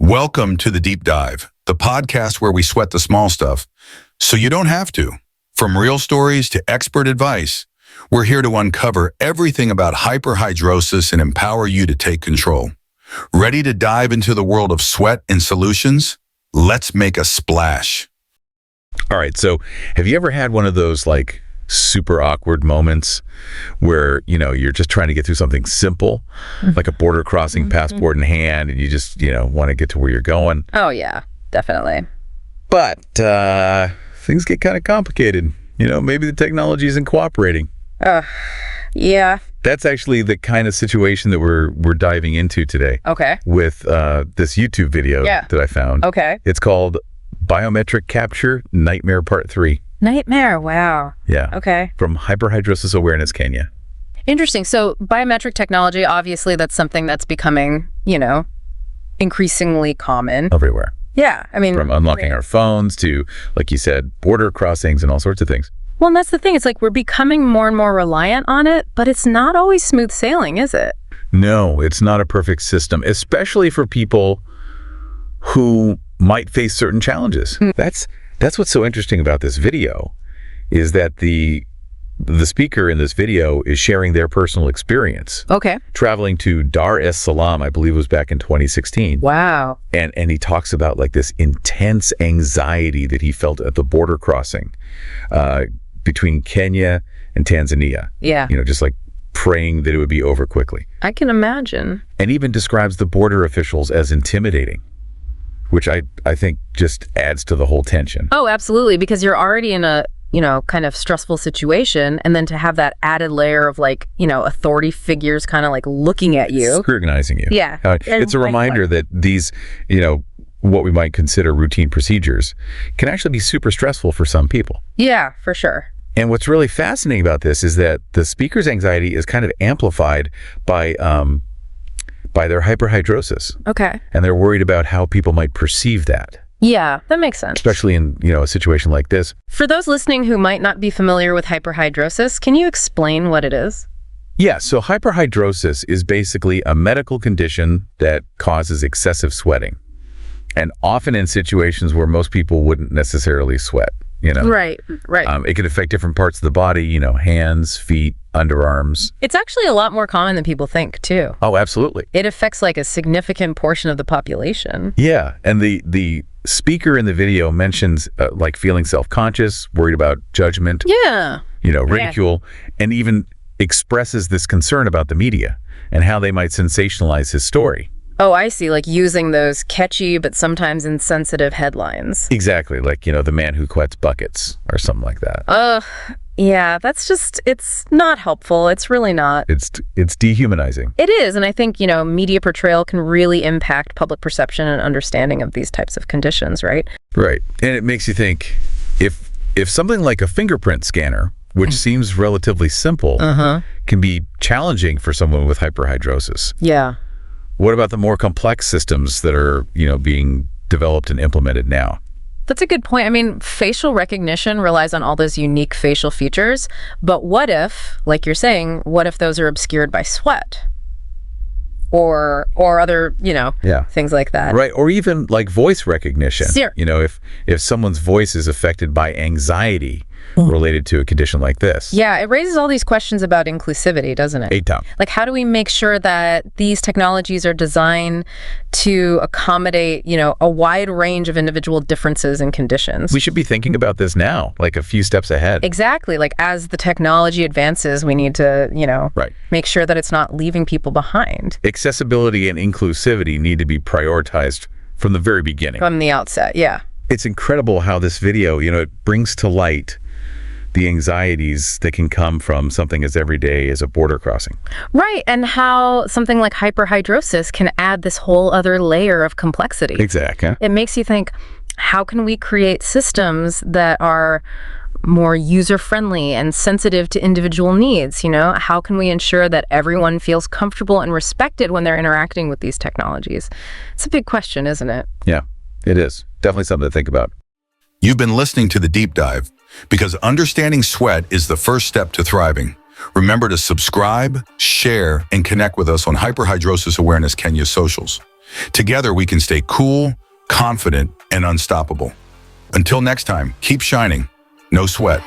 Welcome to The Deep Dive, the podcast where we sweat the small stuff so you don't have to. From real stories to expert advice, we're here to uncover everything about hyperhidrosis and empower you to take control. Ready to dive into the world of sweat and solutions? Let's make a splash. All right, so have you ever had one of those like super awkward moments where, you're just trying to get through something simple, like a border crossing, passport in hand, and you just, want to get to where you're going? Oh, yeah, definitely. But things get kind of complicated. Maybe the technology isn't cooperating. Yeah. That's actually the kind of situation that we're diving into today. Okay. With this YouTube video that I found. Okay. It's called Biometric Capture Nightmare Part 3. Nightmare, wow. Yeah. Okay. From Hyperhidrosis Awareness, Kenya. Interesting. So biometric technology, obviously that's something that's becoming, increasingly common. Everywhere. Yeah. I mean, from unlocking our phones to, like you said, border crossings and all sorts of things. Well, and that's the thing. It's like we're becoming more and more reliant on it, but it's not always smooth sailing, is it? No, it's not a perfect system, especially for people who might face certain challenges. That's what's so interesting about this video, is that the speaker in this video is sharing their personal experience. Okay. Traveling to Dar es Salaam, I believe it was back in 2016. Wow. And he talks about like this intense anxiety that he felt at the border crossing between Kenya and Tanzania. Yeah. Just like praying that it would be over quickly. I can imagine. And even describes the border officials as intimidating, which I think just adds to the whole tension. Oh, absolutely. Because you're already in a, kind of stressful situation. And then to have that added layer of like, authority figures kind of like looking at you. Scrutinizing you. Yeah. It's a reminder that these, what we might consider routine procedures can actually be super stressful for some people. Yeah, for sure. And what's really fascinating about this is that the speaker's anxiety is kind of amplified by their hyperhidrosis. Okay. And they're worried about how people might perceive that. Yeah, that makes sense. Especially in, a situation like this. For those listening who might not be familiar with hyperhidrosis, can you explain what it is? Yeah, so hyperhidrosis is basically a medical condition that causes excessive sweating. And often in situations where most people wouldn't necessarily sweat, Right. It can affect different parts of the body, hands, feet, underarms. It's actually a lot more common than people think, too. Oh, absolutely. It affects like a significant portion of the population. Yeah, and the speaker in the video mentions like feeling self-conscious, worried about judgment. Yeah. Ridicule, and even expresses this concern about the media and how they might sensationalize his story. Oh, I see. Like using those catchy but sometimes insensitive headlines. Exactly. Like, the man who collects buckets or something like that. Yeah, that's just, it's not helpful. It's really not. It's dehumanizing. It is. And I think, media portrayal can really impact public perception and understanding of these types of conditions, right? Right. And it makes you think, if something like a fingerprint scanner, which seems relatively simple, can be challenging for someone with hyperhidrosis. Yeah. What about the more complex systems that are, being developed and implemented now? That's a good point. I mean, facial recognition relies on all those unique facial features, but what if, like you're saying, what if those are obscured by sweat? Or other, things like that. Right, or even like voice recognition. Sure. If someone's voice is affected by anxiety related to a condition like this. Yeah, it raises all these questions about inclusivity, doesn't it? A-town. Like, how do we make sure that these technologies are designed to accommodate, a wide range of individual differences and conditions? We should be thinking about this now, like a few steps ahead. Exactly. Like, as the technology advances, we need to, make sure that it's not leaving people behind. Accessibility and inclusivity need to be prioritized from the very beginning. From the outset, yeah. It's incredible how this video, it brings to light the anxieties that can come from something as everyday as a border crossing. Right, and how something like hyperhidrosis can add this whole other layer of complexity. Exactly. It makes you think, how can we create systems that are more user-friendly and sensitive to individual needs? How can we ensure that everyone feels comfortable and respected when they're interacting with these technologies? It's a big question, isn't it? Yeah, it is. Definitely something to think about. You've been listening to The Deep Dive, because understanding sweat is the first step to thriving. Remember to subscribe, share, and connect with us on Hyperhidrosis Awareness Kenya socials. Together, we can stay cool, confident, and unstoppable. Until next time, keep shining. No sweat.